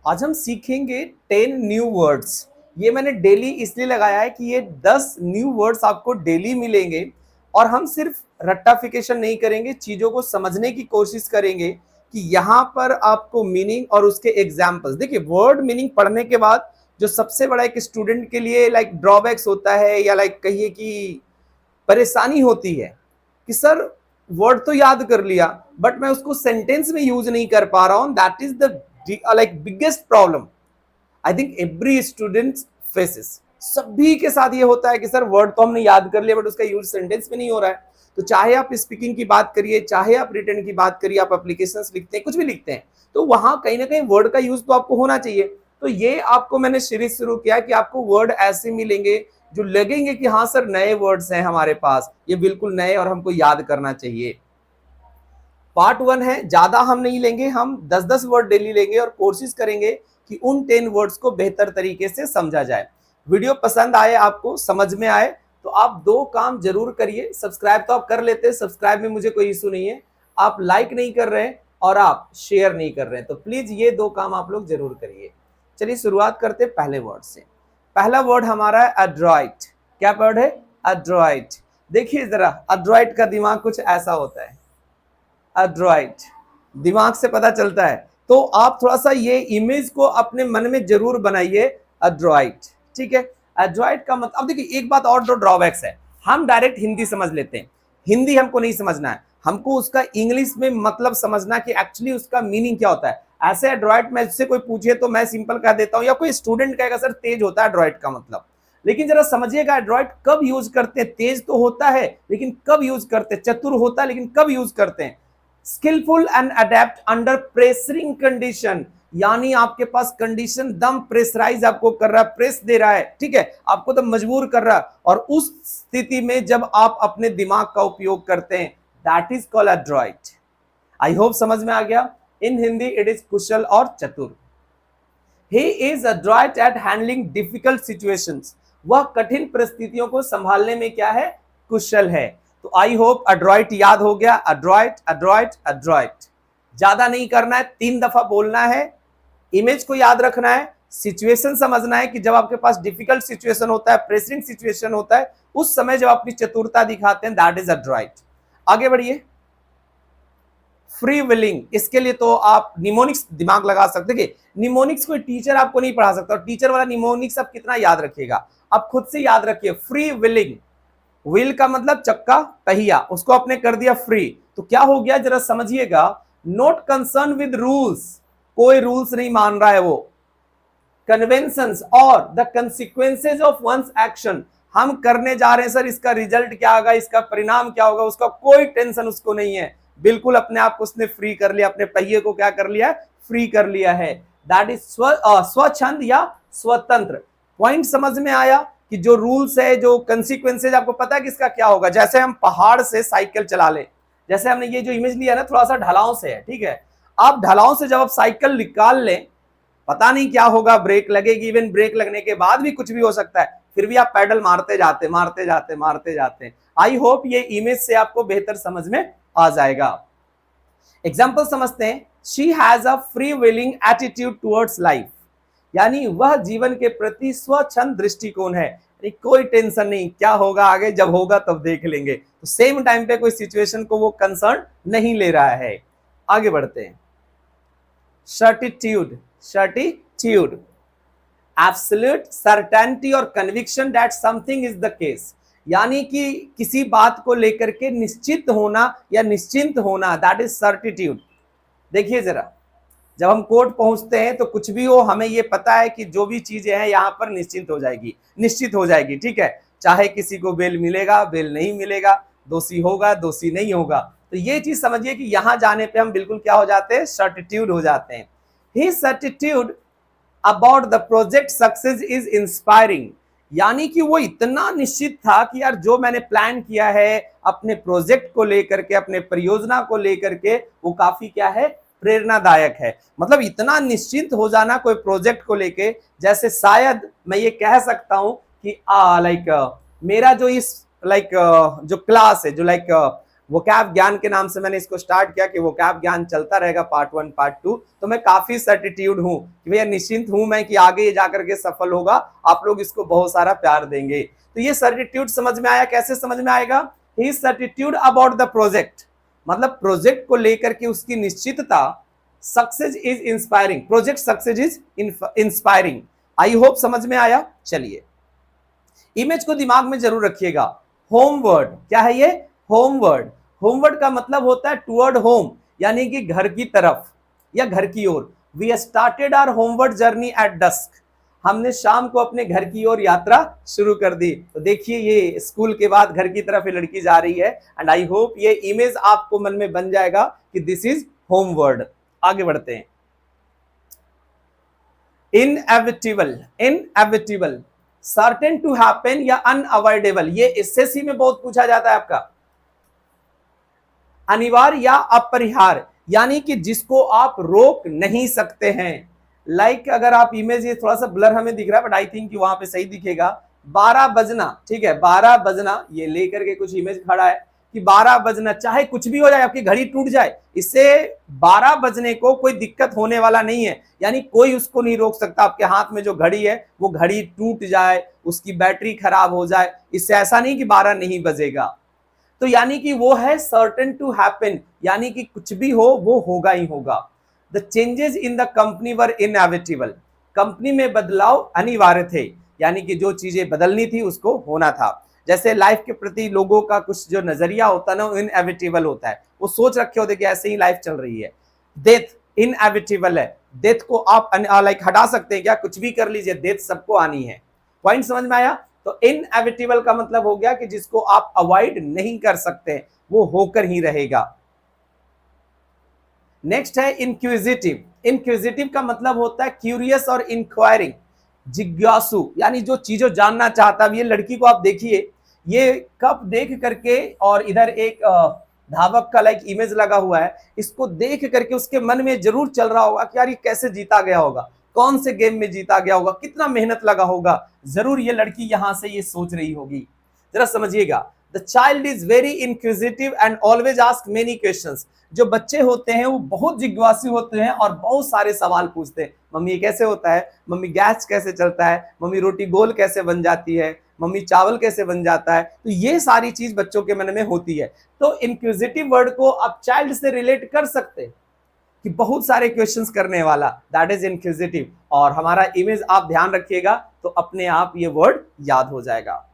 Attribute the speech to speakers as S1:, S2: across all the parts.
S1: आज हम सीखेंगे 10 न्यू वर्ड्स। ये मैंने डेली इसलिए लगाया है कि ये 10 न्यू वर्ड्स आपको डेली मिलेंगे और हम सिर्फ रट्टाफिकेशन नहीं करेंगे, चीजों को समझने की कोशिश करेंगे कि यहाँ पर आपको मीनिंग और उसके एग्जाम्पल्स। देखिए, वर्ड मीनिंग पढ़ने के बाद जो सबसे बड़ा एक स्टूडेंट के लिए लाइक ड्रॉबैक्स होता है या लाइक कहिए कि परेशानी होती है कि सर वर्ड तो याद कर लिया बट मैं उसको सेंटेंस में यूज नहीं कर पा रहा हूं। That is the like biggest problem I think every student faces. सभी के साथ ये होता है कि सर वर्ड तो हमने याद कर लिया बट उसका यूज सेंटेंस में नहीं हो रहा है। तो चाहे आप स्पीकिंग की बात करिए, चाहे आप रिटर्न की बात करिए, आप एप्लीकेशंस लिखते हैं, कुछ भी लिखते हैं, तो वहां कहीं ना कहीं वर्ड का यूज तो आपको होना चाहिए। तो ये आपको मैंने सीरीज शुरू किया कि आपको वर्ड ऐसे मिलेंगे जो लगेंगे कि हाँ सर नए वर्ड्स हैं हमारे पास, ये बिल्कुल नए और हमको याद करना चाहिए। पार्ट 1 है, ज्यादा हम नहीं लेंगे, हम 10-10 वर्ड डेली लेंगे और कोशिश करेंगे कि उन 10 वर्ड्स को बेहतर तरीके से समझा जाए। वीडियो पसंद आए, आपको समझ में आए, तो आप दो काम जरूर करिए। सब्सक्राइब तो आप कर लेते हैं, सब्सक्राइब में मुझे कोई इशू नहीं है। आप लाइक नहीं कर रहे हैं और आप शेयर नहीं कर रहे हैं, तो प्लीज ये दो काम आप लोग जरूर करिए। चलिए शुरुआत करते हैं पहले वर्ड से। पहला वर्ड हमारा है अड्रॉइट। क्या वर्ड है? अड्रॉइट। देखिए जरा, अड्रॉइट का दिमाग कुछ ऐसा होता है। अड्रॉइट दिमाग से पता चलता है, तो आप थोड़ा सा ये इमेज को अपने मन में जरूर बनाइए। अड्रॉइट, ठीक है। अड्रॉइट का मतलब, अब देखिए एक बात और जो ड्रॉबैक्स है, हम डायरेक्ट हिंदी समझ लेते हैं। हिंदी हमको नहीं समझना है, हमको उसका इंग्लिश में मतलब समझना कि एक्चुअली उसका मीनिंग क्या होता है। ऐसे एड्रॉइट में से कोई पूछे तो मैं सिंपल कह देता हूं, या कोई स्टूडेंट कहेगा सर तेज होता है एड्रॉइट का मतलब। लेकिन जरा समझिएगा एड्रॉइट कब यूज करते हैं। तेज तो होता है लेकिन कब यूज करते हैं, चतुर होता है लेकिन कब यूज करते हैं। Skilful and adept under pressuring condition, यानी आपके पास कंडीशन दम प्रेशराइज आपको कर रहा है, प्रेस दे रहा है, ठीक है, आपको तो मजबूर कर रहा है, और उस स्थिति में जब आप अपने दिमाग का उपयोग करते हैं, that is called adroit. I hope समझ में आ गया। इन हिंदी इट इज कुशल और चतुर। He is adroit at handling difficult situations, वह कठिन परिस्थितियों को संभालने में क्या है? कुशल है। तो आई होप एड्रॉइट याद हो गया। एड्रॉइट एड्रॉइट एड्रॉइट, ज्यादा नहीं करना है, 3 दफा बोलना है, इमेज को याद रखना है, सिचुएशन समझना है कि जब आपके पास डिफिकल्ट सिचुएशन होता है, प्रेशरिंग सिचुएशन होता है, उस समय जब अपनी चतुरता दिखाते हैं, दैट इज एड्रॉइट। आगे बढ़िए। फ्री विलिंग, इसके लिए तो आप निमोनिक्स दिमाग लगा सकते हैं। निमोनिक्स कोई टीचर आपको नहीं पढ़ा सकता, और टीचर वाला निमोनिक्स आप कितना याद रखिएगा, आप खुद से याद रखिए। फ्री विलिंग, व्हील का मतलब चक्का, पहिया, उसको आपने कर दिया फ्री, तो क्या हो गया जरा समझिएगा। नॉट कंसर्न विद रूल्स, कोई रूल्स नहीं मान रहा है वो। कन्वेंशंस और the consequences of one's action, हम करने जा रहे हैं सर, इसका रिजल्ट क्या होगा, इसका परिणाम क्या होगा, उसका कोई टेंशन उसको नहीं है। बिल्कुल अपने आप को उसने फ्री कर लिया, अपने पहिए को क्या कर लिया? फ्री कर लिया है। दैट इज स्वच्छंद या स्वतंत्र। पॉइंट समझ में आया कि जो रूल्स है, जो कंसिक्वेंसेज, आपको पता है कि इसका क्या होगा। जैसे हम पहाड़ से साइकिल चला ले, जैसे हमने ये जो इमेज लिया ना, थोड़ा सा ढलाव से है, ठीक है। आप ढलाव से जब आप साइकिल निकाल लें, पता नहीं क्या होगा, ब्रेक लगेगी, इवन ब्रेक लगने के बाद भी कुछ भी हो सकता है, फिर भी आप पैडल मारते जाते मारते जाते मारते जाते। आई होप ये इमेज से आपको बेहतर समझ में आ जाएगा। एग्जाम्पल समझते हैं। She has a free willing attitude towards life, यानी वह जीवन के प्रति स्वच्छंद दृष्टिकोण है, कोई टेंशन नहीं, क्या होगा आगे, जब होगा तब देख लेंगे। तो सेम टाइम पे कोई सिचुएशन को वो कंसर्न नहीं ले रहा है। आगे बढ़ते हैं। सर्टिट्यूड, सर्टिट्यूड, एब्सोल्यूट सर्टेनिटी और conviction that something is the case, यानी कि किसी बात को लेकर के निश्चित होना या निश्चिंत होना, दैट इज सर्टिट्यूड। देखिए जरा, जब हम कोर्ट पहुंचते हैं तो कुछ भी हो, हमें ये पता है कि जो भी चीजें हैं यहाँ पर निश्चित हो जाएगी, ठीक है। चाहे किसी को बेल मिलेगा, बेल नहीं मिलेगा, दोषी होगा, दोषी नहीं होगा। तो ये चीज समझिए कि यहाँ जाने पे हम बिल्कुल क्या हो जाते हैं? सर्टिट्यूड हो जाते हैं। His attitude about the project success is inspiring, यानी कि वो इतना निश्चित था कि यार जो मैंने प्लान किया है अपने प्रोजेक्ट को लेकर के, अपने परियोजना को लेकर के, वो काफी क्या है? प्रेरणादायक है। मतलब इतना निश्चिंत हो जाना कोई प्रोजेक्ट को लेके, जैसे शायद मैं ये कह सकता हूं कि लाइक मेरा जो इस जो क्लास है, जो वोकैब ज्ञान के नाम से मैंने इसको स्टार्ट किया कि वोकैब ज्ञान चलता रहेगा, पार्ट 1 पार्ट 2। तो मैं काफी सर्टिट्यूड हूं कि भैया निश्चिंत हूं मैं कि आगे ये जाकर के सफल होगा, आप लोग इसको बहुत सारा प्यार देंगे। तो ये सर्टिट्यूड समझ में आया, कैसे समझ में आएगा? ही सर्टिट्यूड अबाउट द प्रोजेक्ट, मतलब प्रोजेक्ट को लेकर के उसकी निश्चितता। Success is inspiring, project success is inspiring. I hope समझ में आया। चलिए इमेज को दिमाग में जरूर रखिएगा। होमवर्ड क्या है ये? होमवर्ड। होमवर्ड का मतलब होता है टुवर्ड होम, यानी कि घर की तरफ या घर की ओर। We started our homeward journey at dusk, हमने शाम को अपने घर की ओर यात्रा शुरू कर दी। तो देखिए ये स्कूल के बाद घर की तरफ ये लड़की जा रही है, एंड आई होप ये इमेज आपको मन में बन जाएगा कि दिस इज होमवर्ड। आगे बढ़ते हैं। Inevitable, inevitable, certain to happen या अनअवॉइडेबल, ये एसएससी में बहुत पूछा जाता है आपका। अनिवार्य या अपरिहार्य, यानी कि जिसको आप रोक नहीं सकते हैं। लाइक अगर आप इमेज, ये थोड़ा सा ब्लर हमें दिख रहा है बट आई थिंक वहां पे सही दिखेगा। 12 बजना, ठीक है 12 बजना, ये लेकर के कुछ इमेज खड़ा है कि 12 बजना, चाहे कुछ भी हो जाए, आपकी घड़ी टूट जाए, इससे 12 बजने को कोई दिक्कत होने वाला नहीं है, यानी कोई उसको नहीं रोक सकता। आपके हाथ में जो घड़ी है वो घड़ी टूट जाए, उसकी बैटरी खराब हो जाए, इससे ऐसा नहीं कि 12 नहीं बजेगा। तो यानी कि वो है सर्टेन टू हैपन, यानी कि कुछ भी हो वो होगा ही होगा। The changes in the company were inevitable, company में बदलाव अनिवार्य थे, यानी कि जो चीजें बदलनी थी उसको होना था। जैसे लाइफ के प्रति लोगों का कुछ जो नजरिया होता है ना, वो इनएविटेबल होता है, वो सोच रखे होते कि ऐसे ही लाइफ चल रही है। डेथ इनएविटेबल है, डेथ को आप लाइक हटा सकते हैं क्या? कुछ भी कर लीजिए, डेथ सबको आनी है। पॉइंट समझ में आया? तो इनएविटेबल का मतलब हो गया कि जिसको आप अवॉइड नहीं कर सकते, वो होकर ही रहेगा। नेक्स्ट है इंक्विजिटिव। इंक्विजिटिव का मतलब होता है क्यूरियस और इंक्वायरिंग, जिज्ञासु, यानी जो चीजों जानना चाहता है। ये लड़की को आप देखिए, ये कप देख करके, और इधर एक धावक का लाइक इमेज लगा हुआ है, इसको देख करके उसके मन में जरूर चल रहा होगा कि यार ये कैसे जीता गया होगा, कौन से गेम में जीता गया होगा, कितना मेहनत लगा होगा। जरूर ये लड़की यहां से ये सोच रही होगी। जरा समझिएगा, the child is very inquisitive and always ask many questions. जो बच्चे होते हैं वो बहुत जिज्ञासु होते हैं और बहुत सारे सवाल पूछते हैं। मम्मी ये कैसे होता है, मम्मी गैस कैसे चलता है, मम्मी रोटी गोल कैसे बन जाती है, मम्मी चावल कैसे बन जाता है। तो ये सारी चीज बच्चों के मन में होती है। तो इंक्विजिटिव वर्ड को आप चाइल्ड से रिलेट कर सकते हैं कि बहुत सारे क्वेश्चंस करने वाला, दैट इज इंक्विजिटिव। और हमारा इमेज आप ध्यान रखिएगा तो अपने आप ये वर्ड याद हो जाएगा।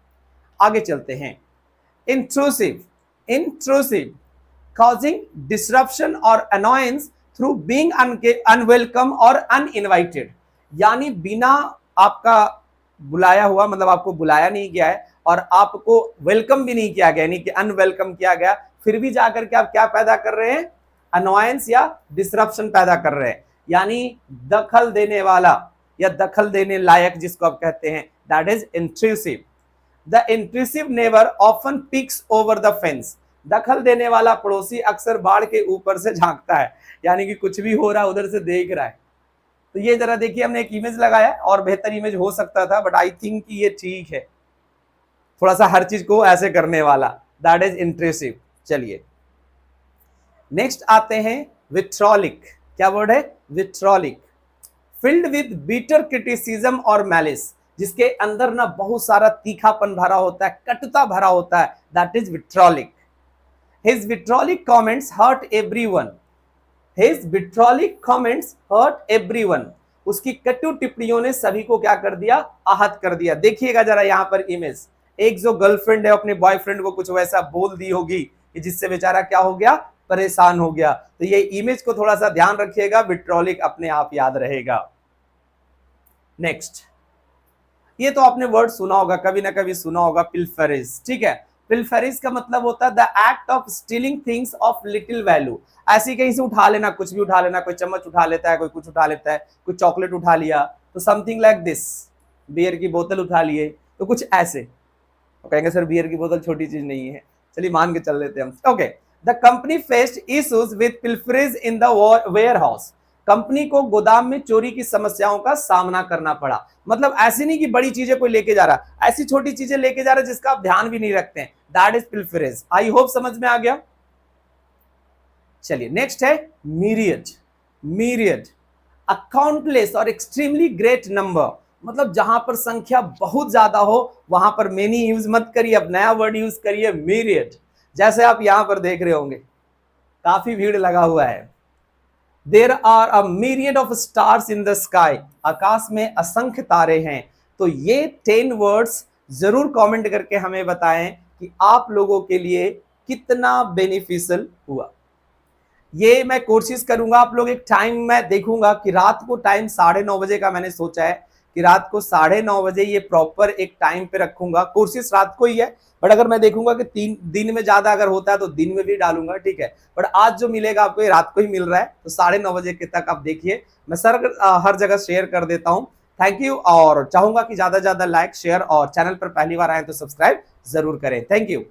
S1: आगे चलते हैं। Intrusive, intrusive, causing disruption or annoyance through being unwelcome or uninvited, यानी बिना आपका बुलाया हुआ, मतलब आपको बुलाया नहीं गया है और आपको वेलकम भी नहीं किया गया, यानी कि अनवेलकम किया गया, फिर भी जाकर के आप क्या पैदा कर रहे हैं? अनोयंस या डिसरप्शन पैदा कर रहे हैं, यानी दखल देने वाला या दखल देने लायक जिसको आप कहते हैं, that is intrusive. The intrusive neighbour often picks over the fence, दखल देने वाला पड़ोसी अक्सर बाढ़ के ऊपर से झांकता है, यानी कि कुछ भी हो रहा है उधर से देख रहा है। तो ये जरा देखिए, हमने एक इमेज लगाया, और बेहतर इमेज हो सकता था बट आई थिंक ये ठीक है, थोड़ा सा हर चीज को ऐसे करने वाला, दैट इज इंट्रूसिव। चलिए नेक्स्ट आते हैं विट्रॉलिक। क्या वर्ड है? विट्रॉलिक। फिल्ड विद बिटर क्रिटिसिज्म और मैलिस, जिसके अंदर ना बहुत सारा तीखापन भरा होता है, कटुता भरा होता है, that is vitriolic. His vitriolic comments hurt everyone. His vitriolic comments hurt everyone. उसकी कटु टिप्पणियों ने सभी को क्या कर दिया? आहत कर दिया। देखिएगा जरा यहाँ पर इमेज, एक जो गर्लफ्रेंड है अपने बॉयफ्रेंड को कुछ वैसा बोल दी होगी कि जिससे बेचारा क्या हो गया? परेशान हो गया। तो ये इमेज को थोड़ा सा ध्यान रखिएगा, विट्रॉलिक अपने आप याद रहेगा। नेक्स्ट, ये तो आपने वर्ड सुना होगा, कभी ना कभी सुना होगा, पिल्फरेज। ठीक है, पिल्फरेज का मतलब होता है the act of stealing things of little value. ऐसी कहीं से उठा लेना, कुछ भी उठा लेना, कोई चम्मच उठा लेता है, कोई कुछ उठा लेता है, कोई चॉकलेट उठा लिया, तो समथिंग लाइक दिस, बियर की बोतल उठा लिए, तो कुछ ऐसे। तो कहेंगे सर बियर की बोतल छोटी चीज नहीं है, चलिए मान के चल लेते हैं हम। Okay, the company faced issues with pilferage in the warehouse. Company को गोदाम में चोरी की समस्याओं का सामना करना पड़ा। मतलब ऐसी नहीं कि बड़ी चीजें कोई लेके जा रहा, ऐसी छोटी चीजें लेके जा रहा जिसका आप ध्यान भी नहीं रखते हैं, that is pilferage. I hope समझ में आ गया। चलिए नेक्स्ट है मीरियड। मीरियड अ काउंटलेस और एक्सट्रीमली ग्रेट नंबर, मतलब जहां पर संख्या बहुत ज्यादा हो वहां पर मेनी यूज मत करिए, अब नया वर्ड यूज करिए मीरियड। जैसे आप यहां पर देख रहे होंगे काफी भीड़ लगा हुआ है। There are a myriad of stars in the sky, आकाश में असंख्य तारे हैं। तो ये 10 वर्ड्स जरूर कमेंट करके हमें बताएं कि आप लोगों के लिए कितना बेनिफिशियल हुआ। ये मैं कोशिश करूंगा, आप लोग एक टाइम मैं देखूंगा कि रात को टाइम 9:30 बजे का मैंने सोचा है कि रात को 9:30 बजे ये प्रॉपर एक टाइम पे रखूंगा। कोशिश रात को ही है, बट अगर मैं देखूंगा कि 3 दिन में ज्यादा अगर होता है तो दिन में भी डालूंगा, ठीक है। बट आज जो मिलेगा आपको ये रात को ही मिल रहा है, तो 9:30 बजे के तक आप देखिए। मैं सर हर जगह शेयर कर देता हूँ। थैंक यू, और चाहूंगा कि ज्यादा से ज्यादा लाइक शेयर और चैनल पर पहली बार आए तो सब्सक्राइब जरूर करें। Thank you.